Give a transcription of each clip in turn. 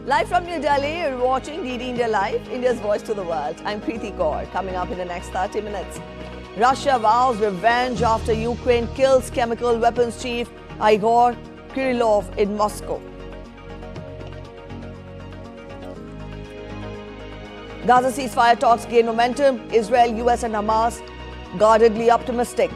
Live from New Delhi, you're watching DD India Live, India's voice to the world. I'm Preeti Kaur. Coming up in the next 30 minutes. Russia vows revenge after Ukraine kills chemical weapons chief Igor Kirillov in Moscow. Gaza ceasefire talks gain momentum. Israel, US and Hamas guardedly optimistic.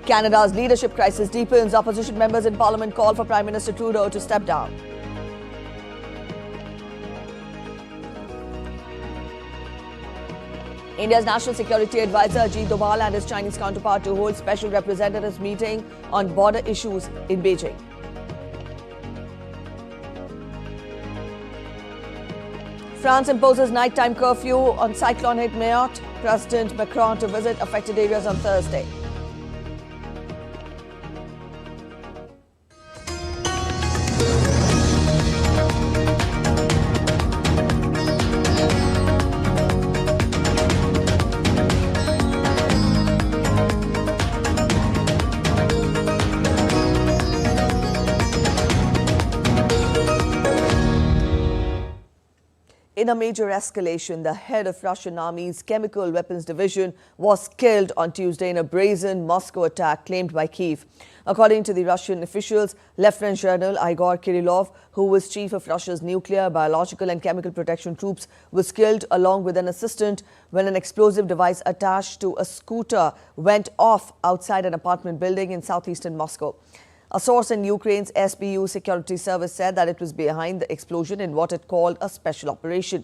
Canada's leadership crisis deepens. Opposition members in Parliament call for Prime Minister Trudeau to step down. India's National Security Advisor Ajit Doval and his Chinese counterpart to hold special representatives meeting on border issues in Beijing. France imposes nighttime curfew on cyclone hit Mayotte. President Macron to visit affected areas on Thursday. In a major escalation, the head of Russian Army's Chemical Weapons Division was killed on Tuesday in a brazen Moscow attack claimed by Kyiv. According to the Russian officials, Lieutenant General Igor Kirillov, who was chief of Russia's nuclear, biological and chemical protection troops, was killed along with an assistant when an explosive device attached to a scooter went off outside an apartment building in southeastern Moscow. A source in Ukraine's SBU security service said that it was behind the explosion in what it called a special operation.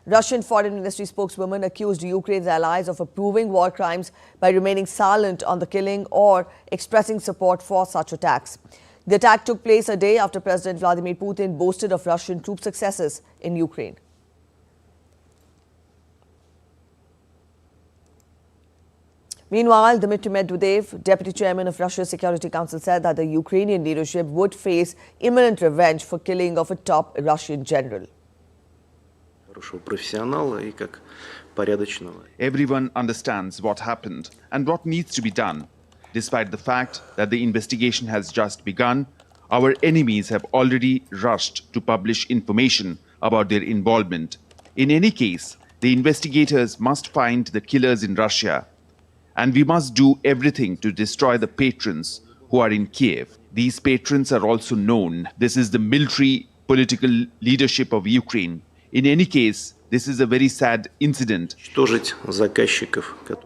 Russian Foreign Ministry spokeswoman accused Ukraine's allies of approving war crimes by remaining silent on the killing or expressing support for such attacks. The attack took place a day after President Vladimir Putin boasted of Russian troop successes in Ukraine. Meanwhile, Dmitry Medvedev, deputy chairman of Russia's Security Council, said that the Ukrainian leadership would face imminent revenge for killing of a top Russian general. Everyone understands what happened and what needs to be done. Despite the fact that the investigation has just begun, our enemies have already rushed to publish information about their involvement. In any case, the investigators must find the killers in Russia. And we must do everything to destroy the patrons who are in Kiev. These patrons are also known. This is the military political leadership of Ukraine. In any case, this is a very sad incident. The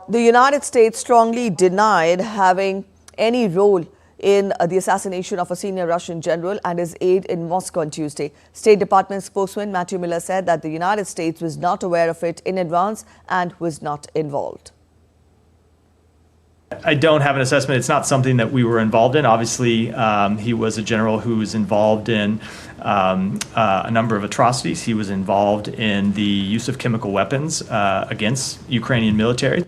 United States strongly denied having any role in the assassination of a senior Russian general and his aide in Moscow on Tuesday. State Department spokesman Matthew Miller said that the United States was not aware of it in advance and was not involved. I don't have an assessment. It's not something that we were involved in. Obviously, he was a general who was involved in a number of atrocities. He was involved in the use of chemical weapons against Ukrainian military.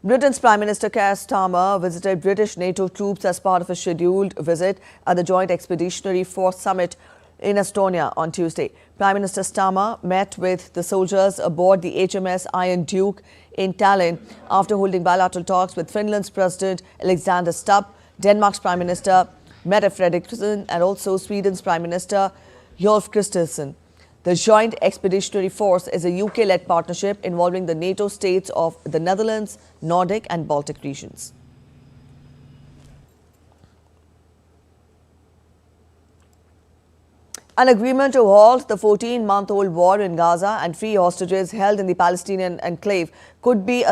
Britain's Prime Minister Keir Starmer visited British NATO troops as part of a scheduled visit at the Joint Expeditionary Force Summit in Estonia on Tuesday. Prime Minister Starmer met with the soldiers aboard the HMS Iron Duke in Tallinn after holding bilateral talks with Finland's President Alexander Stubb, Denmark's Prime Minister Mette Frederiksen and also Sweden's Prime Minister Ulf Kristersson. The Joint Expeditionary Force is a UK-led partnership involving the NATO states of the Netherlands, Nordic and Baltic regions. An agreement to halt the 14-month-old war in Gaza and free hostages held in the Palestinian enclave could be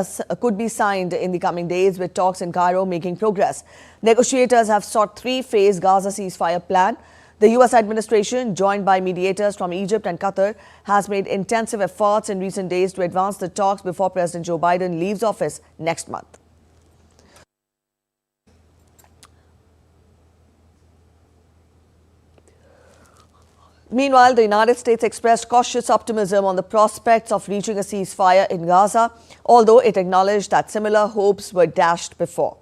signed in the coming days, with talks in Cairo making progress. Negotiators have sought three-phase Gaza ceasefire plan. The U.S. administration, joined by mediators from Egypt and Qatar, has made intensive efforts in recent days to advance the talks before President Joe Biden leaves office next month. Meanwhile, the United States expressed cautious optimism on the prospects of reaching a ceasefire in Gaza, although it acknowledged that similar hopes were dashed before.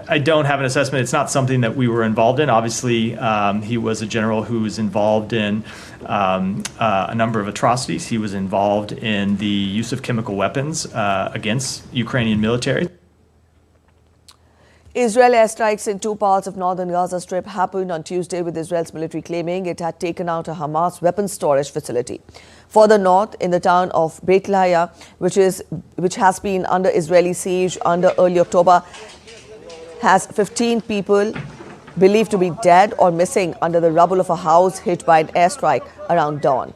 I don't have an assessment. It's not something that we were involved in. Obviously, he was a general who was involved in a number of atrocities. He was involved in the use of chemical weapons against Ukrainian military. Israel airstrikes in two parts of northern Gaza Strip happened on Tuesday, with Israel's military claiming it had taken out a Hamas weapons storage facility. Further north, in the town of Beit Lahia, which has been under Israeli siege under early October, has 15 people believed to be dead or missing under the rubble of a house hit by an airstrike around dawn.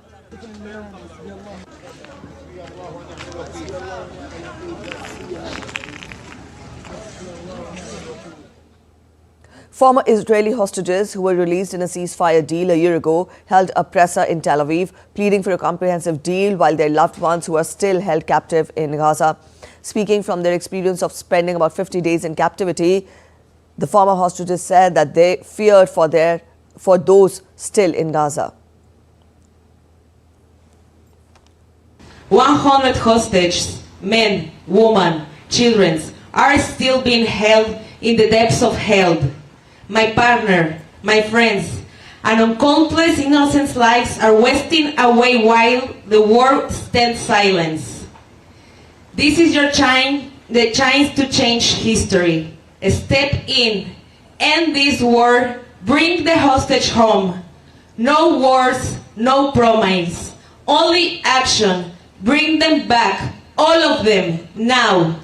Former Israeli hostages who were released in a ceasefire deal a year ago held a presser in Tel Aviv, pleading for a comprehensive deal while their loved ones who are still held captive in Gaza. Speaking from their experience of spending about 50 days in captivity, the former hostages said that they feared for those still in Gaza. 100 hostages, men, women, children, are still being held in the depths of hell. My partner, my friends, and countless innocent lives are wasting away while the world stands silent. This is your chance, the chance to change history. Step in, end this war, bring the hostage home. No words, no promise, only action. Bring them back, all of them, now.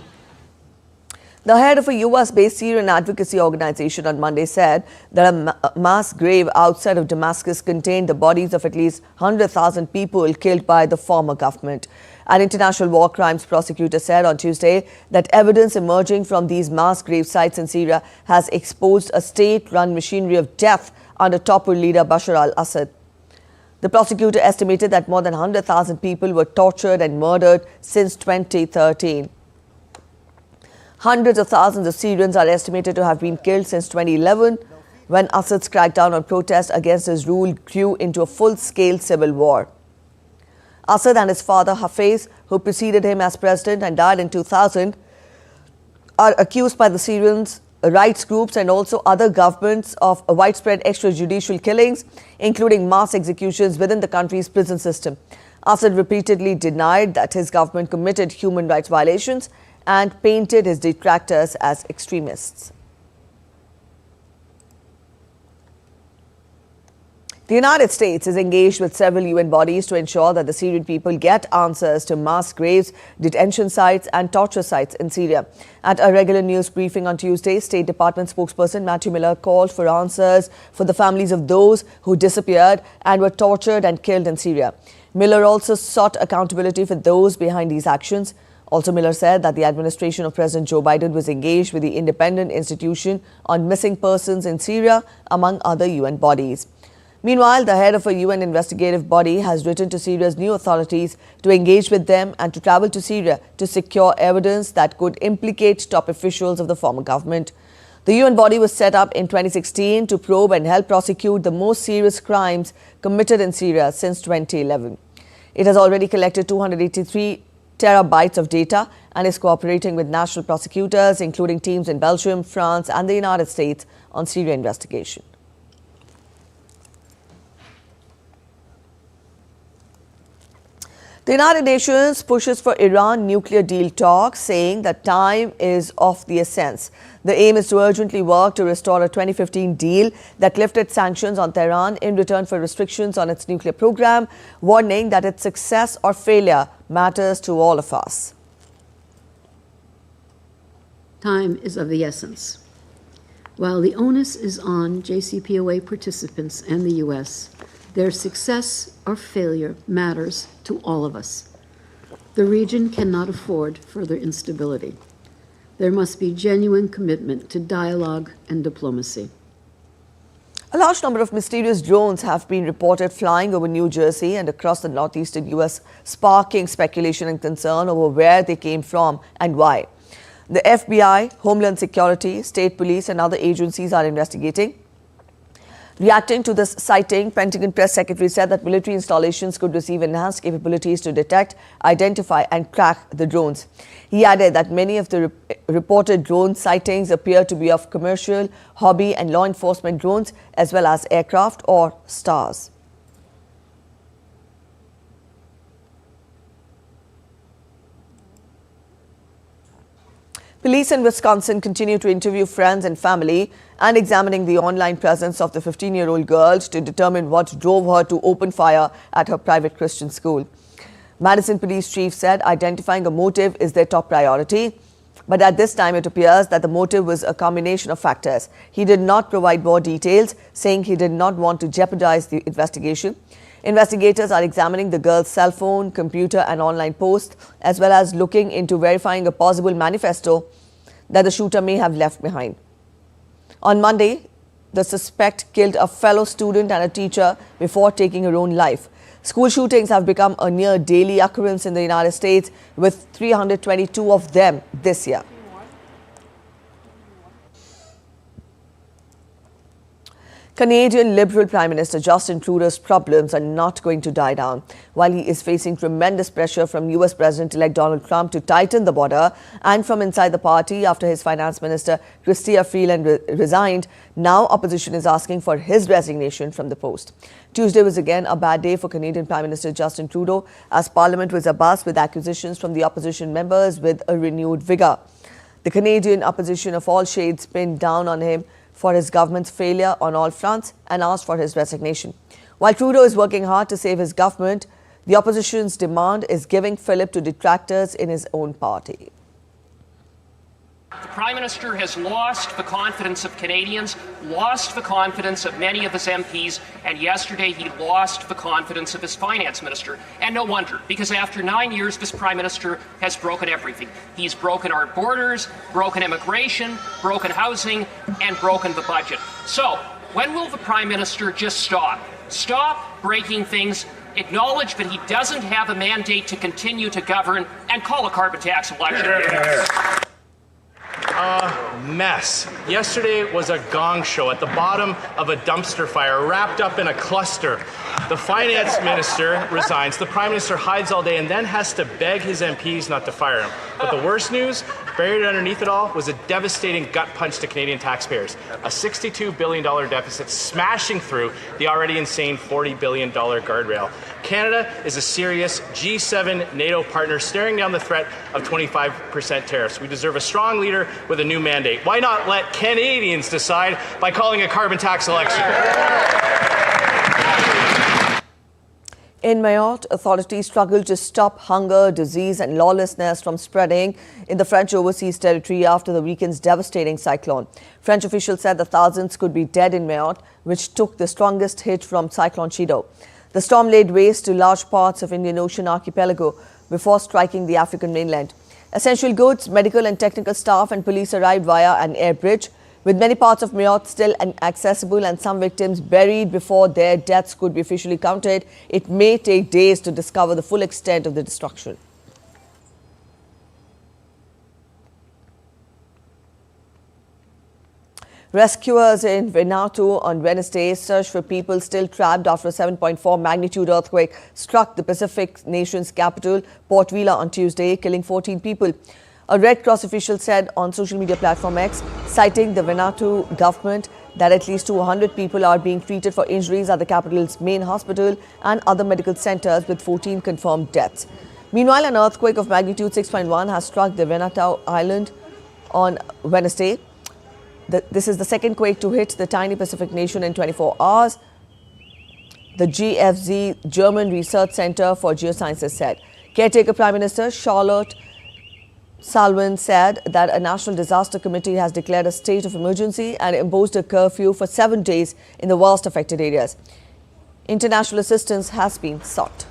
The head of a US-based Syrian advocacy organization on Monday said that a mass grave outside of Damascus contained the bodies of at least 100,000 people killed by the former government. An international war crimes prosecutor said on Tuesday that evidence emerging from these mass grave sites in Syria has exposed a state-run machinery of death under toppled leader Bashar al-Assad. The prosecutor estimated that more than 100,000 people were tortured and murdered since 2013. Hundreds of thousands of Syrians are estimated to have been killed since 2011, when Assad's crackdown on protests against his rule grew into a full-scale civil war. Assad and his father Hafez, who preceded him as president and died in 2000, are accused by the Syrian rights groups and also other governments of widespread extrajudicial killings, including mass executions within the country's prison system. Assad repeatedly denied that his government committed human rights violations and painted his detractors as extremists. The United States is engaged with several UN bodies to ensure that the Syrian people get answers to mass graves, detention sites and torture sites in Syria. At a regular news briefing on Tuesday, State Department spokesperson Matthew Miller called for answers for the families of those who disappeared and were tortured and killed in Syria. Miller also sought accountability for those behind these actions. Also, Miller said that the administration of President Joe Biden was engaged with the Independent Institution on Missing Persons in Syria, among other UN bodies. Meanwhile, the head of a UN investigative body has written to Syria's new authorities to engage with them and to travel to Syria to secure evidence that could implicate top officials of the former government. The UN body was set up in 2016 to probe and help prosecute the most serious crimes committed in Syria since 2011. It has already collected 283 terabytes of data and is cooperating with national prosecutors, including teams in Belgium, France and the United States on Syria investigation. The United Nations pushes for Iran nuclear deal talks, saying that time is of the essence. The aim is to urgently work to restore a 2015 deal that lifted sanctions on Tehran in return for restrictions on its nuclear program, warning that its success or failure matters to all of us. Time is of the essence. While the onus is on JCPOA participants and the U.S., their success or failure matters to all of us. The region cannot afford further instability. There must be genuine commitment to dialogue and diplomacy. A large number of mysterious drones have been reported flying over New Jersey and across the northeastern U.S., sparking speculation and concern over where they came from and why. The FBI, Homeland Security, State Police and other agencies are investigating. Reacting to this sighting, Pentagon Press Secretary said that military installations could receive enhanced capabilities to detect, identify and track the drones. He added that many of the reported drone sightings appear to be of commercial, hobby and law enforcement drones, as well as aircraft or stars. Police in Wisconsin continue to interview friends and family and examining the online presence of the 15-year-old girl to determine what drove her to open fire at her private Christian school. Madison Police Chief said identifying a motive is their top priority, but at this time it appears that the motive was a combination of factors. He did not provide more details, saying he did not want to jeopardize the investigation. Investigators are examining the girl's cell phone, computer and online posts, as well as looking into verifying a possible manifesto that the shooter may have left behind. On Monday, the suspect killed a fellow student and a teacher before taking her own life. School shootings have become a near daily occurrence in the United States, with 322 of them this year. Canadian Liberal Prime Minister Justin Trudeau's problems are not going to die down. While he is facing tremendous pressure from US President-elect Donald Trump to tighten the border and from inside the party after his Finance Minister Chrystia Freeland resigned, now opposition is asking for his resignation from the post. Tuesday was again a bad day for Canadian Prime Minister Justin Trudeau, as Parliament was abuzz with accusations from the opposition members with a renewed vigour. The Canadian opposition of all shades pinned down on him for his government's failure on all fronts and asked for his resignation. While Trudeau is working hard to save his government, the opposition's demand is giving fillip to detractors in his own party. The Prime Minister has lost the confidence of Canadians, lost the confidence of many of his MPs, and yesterday he lost the confidence of his Finance Minister. And no wonder, because after 9 years, this Prime Minister has broken everything. He's broken our borders, broken immigration, broken housing, and broken the budget. So, when will the Prime Minister just stop? Stop breaking things, acknowledge that he doesn't have a mandate to continue to govern, and call a carbon tax election. Mess. Yesterday was a gong show at the bottom of a dumpster fire, wrapped up in a cluster. The finance minister resigns, the prime minister hides all day and then has to beg his MPs not to fire him. But the worst news, buried underneath it all, was a devastating gut punch to Canadian taxpayers. A $62 billion deficit smashing through the already insane $40 billion guardrail. Canada is a serious G7 NATO partner staring down the threat of 25% tariffs. We deserve a strong leader with a new mandate. Why not let Canadians decide by calling a carbon tax election? In Mayotte, authorities struggled to stop hunger, disease and lawlessness from spreading in the French overseas territory after the weekend's devastating cyclone. French officials said the thousands could be dead in Mayotte, which took the strongest hit from Cyclone Chido. The storm laid waste to large parts of Indian Ocean archipelago before striking the African mainland. Essential goods, medical and technical staff and police arrived via an air bridge. With many parts of Mayotte still inaccessible and some victims buried before their deaths could be officially counted, it may take days to discover the full extent of the destruction. Rescuers in Vanuatu on Wednesday searched for people still trapped after a 7.4 magnitude earthquake struck the Pacific nation's capital, Port Vila, on Tuesday, killing 14 people. A Red Cross official said on social media platform X, citing the Vanuatu government, that at least 200 people are being treated for injuries at the capital's main hospital and other medical centers, with 14 confirmed deaths. Meanwhile, an earthquake of magnitude 6.1 has struck the Vanuatu island on Wednesday. This is the second quake to hit the tiny Pacific nation in 24 hours, the GFZ German Research Center for Geosciences said. Caretaker Prime Minister Charlotte Salwin said that a National Disaster Committee has declared a state of emergency and imposed a curfew for 7 days in the worst affected areas. International assistance has been sought.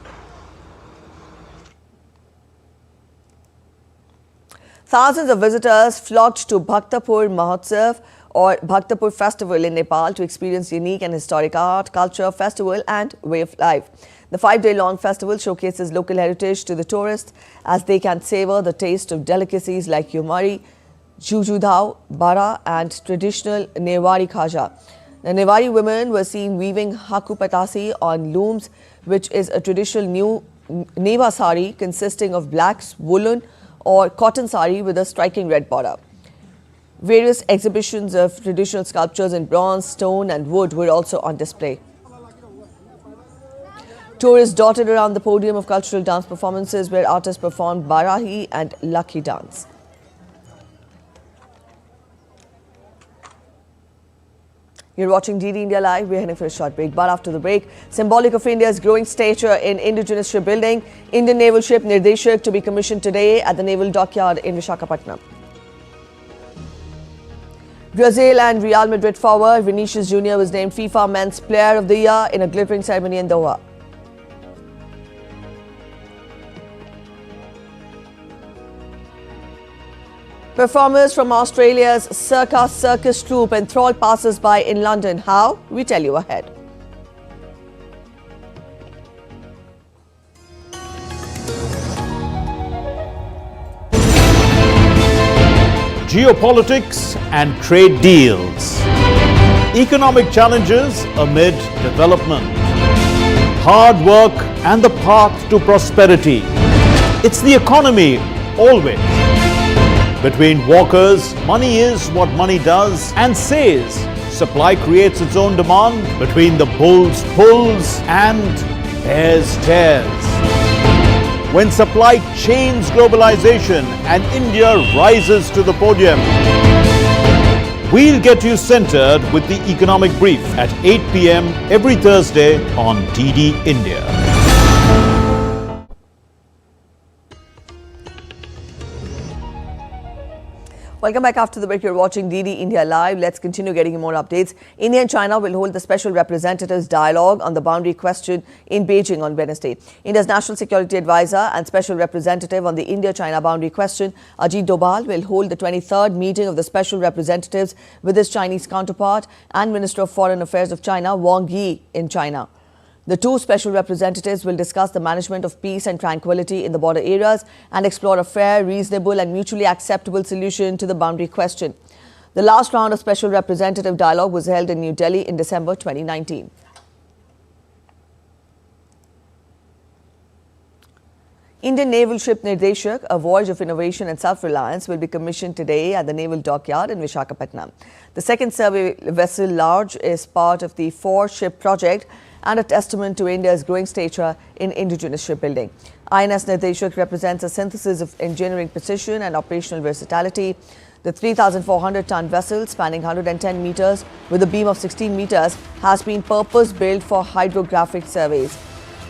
Thousands of visitors flocked to Bhaktapur Mahotsav or Bhaktapur Festival in Nepal to experience unique and historic art, culture, festival and way of life. The 5-day-long festival showcases local heritage to the tourists as they can savor the taste of delicacies like yumari, jujudao, bara and traditional Newari khaja. The Newari women were seen weaving haku patasi on looms, which is a traditional new Neva sari consisting of black woolen or cotton sari with a striking red border. Various exhibitions of traditional sculptures in bronze, stone and wood were also on display. Tourists dotted around the podium of cultural dance performances where artists performed Barahi and Lakhi dance. You're watching DD India Live. We're heading for a short break. But after the break, symbolic of India's growing stature in indigenous shipbuilding, Indian naval ship Nirdeshak to be commissioned today at the naval dockyard in Visakhapatnam. Brazil and Real Madrid forward Vinicius Jr. was named FIFA Men's Player of the Year in a glittering ceremony in Doha. Performers from Australia's circus troupe enthralled passers-by in London. How? We tell you ahead. Geopolitics and trade deals. Economic challenges amid development. Hard work and the path to prosperity. It's the economy always. Between walkers, money is what money does and says. Supply creates its own demand. Between the bulls pulls and bears tears. When supply chains globalization and India rises to the podium. We'll get you centered with the economic brief at 8 p.m. every Thursday on DD India. Welcome back after the break. You're watching DD India Live. Let's continue getting you more updates. India and China will hold the Special Representatives Dialogue on the boundary question in Beijing on Wednesday. India's National Security Advisor and Special Representative on the India-China boundary question, Ajit Doval, will hold the 23rd meeting of the Special Representatives with his Chinese counterpart and Minister of Foreign Affairs of China, Wang Yi, in China. The two special representatives will discuss the management of peace and tranquility in the border areas and explore a fair, reasonable and mutually acceptable solution to the boundary question. The last round of special representative dialogue was held in New Delhi in December 2019. Indian naval ship Nirdeshak, a voyage of innovation and self-reliance, will be commissioned today at the naval dockyard in Visakhapatnam. The second survey vessel large is part of the 4-ship project and a testament to India's growing stature in indigenous shipbuilding. INS Nirdeshak represents a synthesis of engineering precision and operational versatility. The 3,400-ton vessel, spanning 110 meters with a beam of 16 meters, has been purpose-built for hydrographic surveys.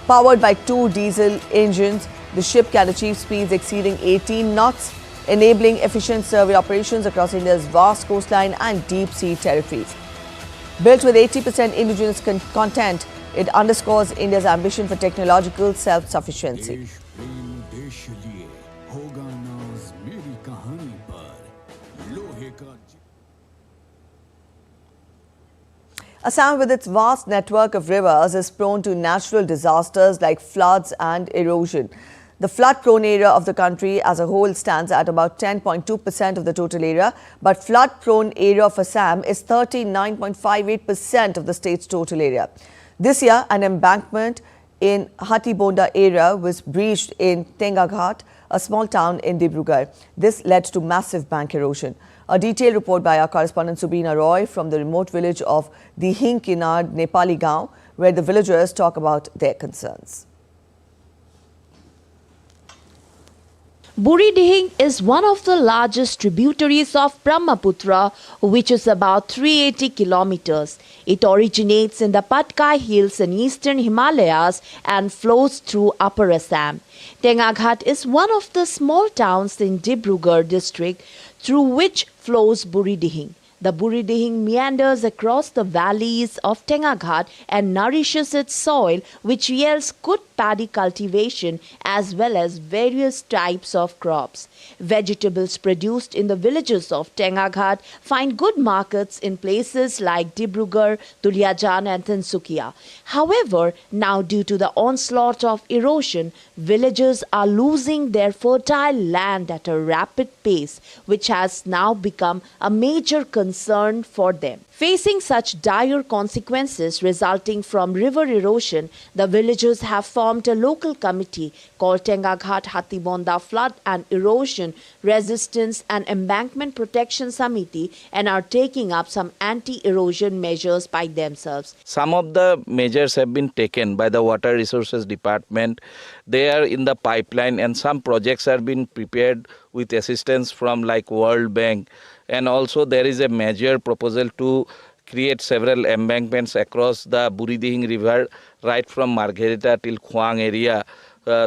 Powered by 2 diesel engines, the ship can achieve speeds exceeding 18 knots, enabling efficient survey operations across India's vast coastline and deep-sea territories. Built with 80% indigenous content, it underscores India's ambition for technological self-sufficiency. Assam, with its vast network of rivers, is prone to natural disasters like floods and erosion. The flood-prone area of the country as a whole stands at about 10.2% of the total area, but flood-prone area of Assam is 39.58% of the state's total area. This year, an embankment in Hatibonda area was breached in Tengaghat, a small town in Dibrugarh. This led to massive bank erosion. A detailed report by our correspondent Subina Roy from the remote village of Dihing Kinar, Nepali Gaon, where the villagers talk about their concerns. Buri Dihing is one of the largest tributaries of Brahmaputra, which is about 380 kilometers. It originates in the Patkai Hills in eastern Himalayas and flows through Upper Assam. Tengaghat is one of the small towns in Dibrugarh district through which flows Buri Dihing. The Buri Dihing meanders across the valleys of Tengaghat and nourishes its soil, which yields good paddy cultivation as well as various types of crops. Vegetables produced in the villages of Tengaghat find good markets in places like Dibrugarh, Duliajan and Tinsukia. However, now due to the onslaught of erosion, villagers are losing their fertile land at a rapid pace, which has now become a major concern for them. Facing such dire consequences resulting from river erosion, the villagers have formed a local committee called Tengaghat Hatibonda Flood and Erosion Resistance and Embankment Protection Committee and are taking up some anti-erosion measures by themselves. Some of the measures have been taken by the Water Resources Department. They are in the pipeline and some projects are being prepared with assistance from like World Bank. And also there is a major proposal to create several embankments across the Buridihing River, right from Margherita till Khuang area,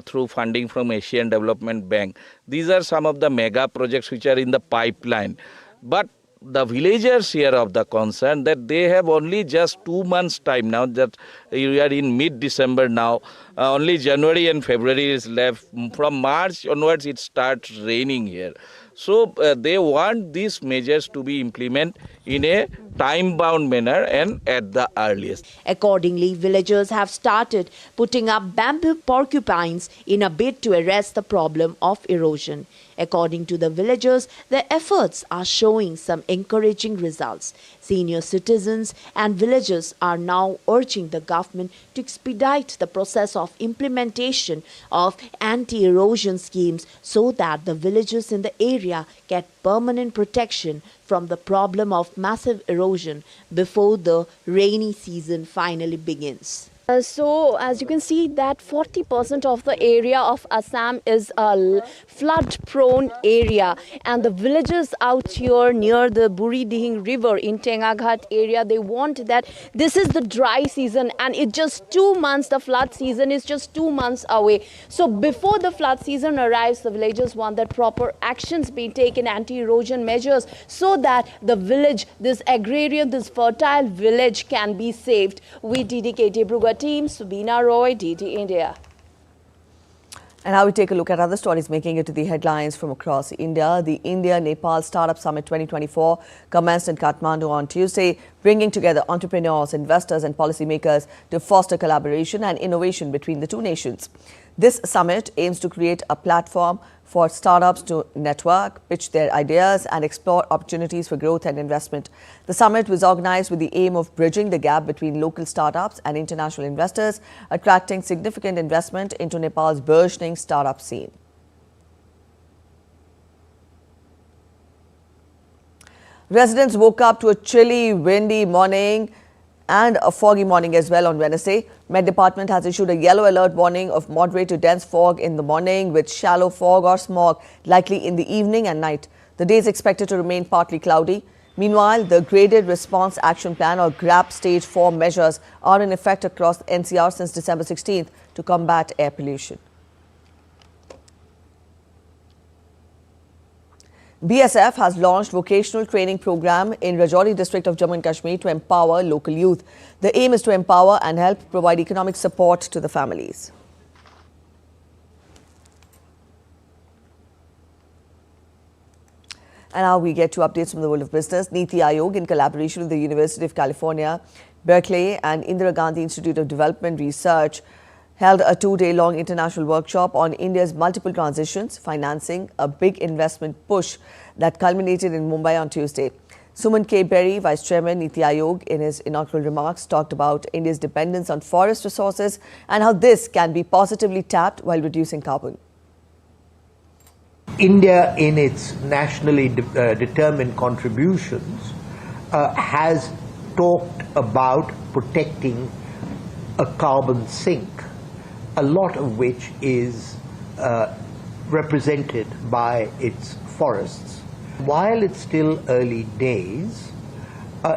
through funding from Asian Development Bank. These are some of the mega projects which are in the pipeline. But the villagers here of the concern that they have only just 2 months time now, that we are in mid-December now, only January and February is left. From March onwards it starts raining here. So they want these measures to be implemented in a time-bound manner and at the earliest. Accordingly, villagers have started putting up bamboo porcupines in a bid to arrest the problem of erosion. According to the villagers, their efforts are showing some encouraging results. Senior citizens and villagers are now urging the government to expedite the process of implementation of anti-erosion schemes so that the villagers in the area get permanent protection from the problem of massive erosion before the rainy season finally begins. So as you can see that 40% of the area of Assam is a flood prone area, and the villages out here near the Buridihing river in Tengaghat area, they want that this is the dry season and it's just 2 months, the flood season is just 2 months away. So before the flood season arrives, the villagers want that proper actions be taken, anti-erosion measures, so that the village, this agrarian, this fertile village can be saved. We DDK Dibrugarh team, Subina Roy, DD India. And now we take a look at other stories making it to the headlines from across India. The India-Nepal Startup Summit 2024 commenced in Kathmandu on Tuesday, bringing together entrepreneurs, investors and policymakers to foster collaboration and innovation between the two nations. This summit aims to create a platform for startups to network, pitch their ideas and explore opportunities for growth and investment. The summit was organized with the aim of bridging the gap between local startups and international investors, attracting significant investment into Nepal's burgeoning startup scene. Residents woke up to a chilly, windy morning and a foggy morning as well on Wednesday. Met Department has issued a yellow alert warning of moderate to dense fog in the morning with shallow fog or smog likely in the evening and night. The day is expected to remain partly cloudy. Meanwhile, the Graded Response Action Plan or GRAP Stage 4 measures are in effect across the NCR since December 16th to combat air pollution. BSF has launched vocational training program in Rajouri district of Jammu and Kashmir to empower local youth. The aim is to empower and help provide economic support to the families. And now we get to updates from the world of business. Niti Aayog, in collaboration with the University of California, Berkeley and Indira Gandhi Institute of Development Research, held a 2-day-long international workshop on India's multiple transitions, financing a big investment push that culminated in Mumbai on Tuesday. Suman K. Berry, Vice Chairman, Niti Aayog, in his inaugural remarks, talked about India's dependence on forest resources and how this can be positively tapped while reducing carbon. India, in its nationally determined contributions, has talked about protecting a carbon sink, a lot of which is represented by its forests. While it's still early days,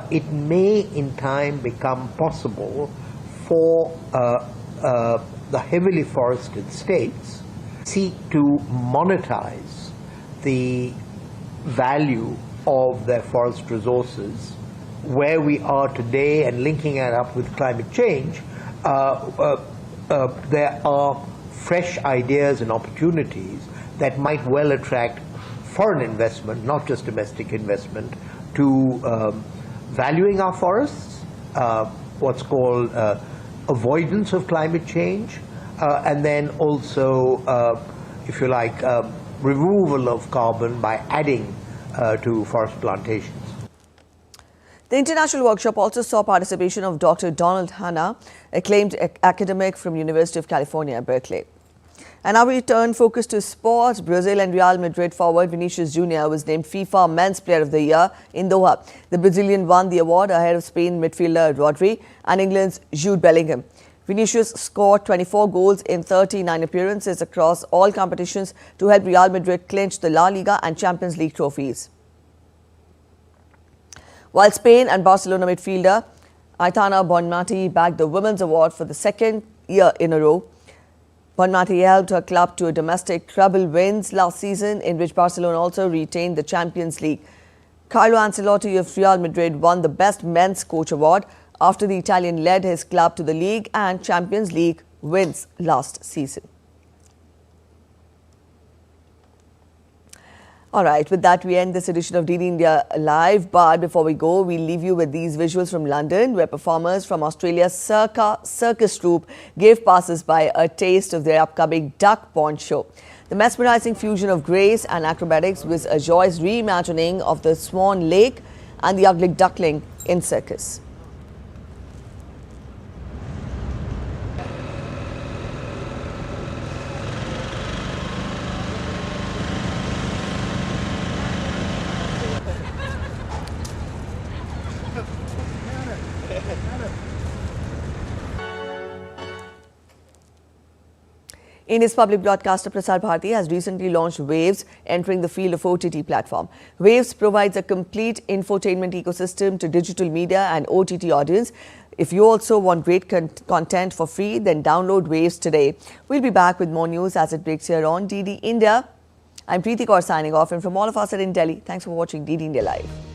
it may in time become possible for the heavily forested states seek to monetize the value of their forest resources. Where we are today and linking it up with climate change, there are fresh ideas and opportunities that might well attract foreign investment, not just domestic investment, to valuing our forests, what's called avoidance of climate change, and then also, if you like, removal of carbon by adding to forest plantations. The international workshop also saw participation of Dr. Donald Hanna, acclaimed academic from University of California, Berkeley. And now we turn focus to sports. Brazil and Real Madrid forward Vinicius Jr. was named FIFA Men's Player of the Year in Doha. The Brazilian won the award ahead of Spain midfielder Rodri and England's Jude Bellingham. Vinicius scored 24 goals in 39 appearances across all competitions to help Real Madrid clinch the La Liga and Champions League trophies. While Spain and Barcelona midfielder Aitana Bonmati bagged the Women's Award for the second year in a row. Bonmati helped her club to a domestic treble wins last season, in which Barcelona also retained the Champions League. Carlo Ancelotti of Real Madrid won the Best Men's Coach Award after the Italian led his club to the League and Champions League wins last season. All right, with that, we end this edition of DD India Live. But before we go, we'll leave you with these visuals from London, where performers from Australia's circus troupe gave passers-by a taste of their upcoming duck pond show. The mesmerizing fusion of grace and acrobatics was a joyous reimagining of the Swan Lake and the ugly duckling in circus. India's public broadcaster Prasar Bharati has recently launched Waves, entering the field of OTT platform. Waves provides a complete infotainment ecosystem to digital media and OTT audience. If you also want great content for free, then download Waves today. We'll be back with more news as it breaks here on DD India. I'm Preeti Kaur signing off, and from all of us at In Delhi, thanks for watching DD India Live.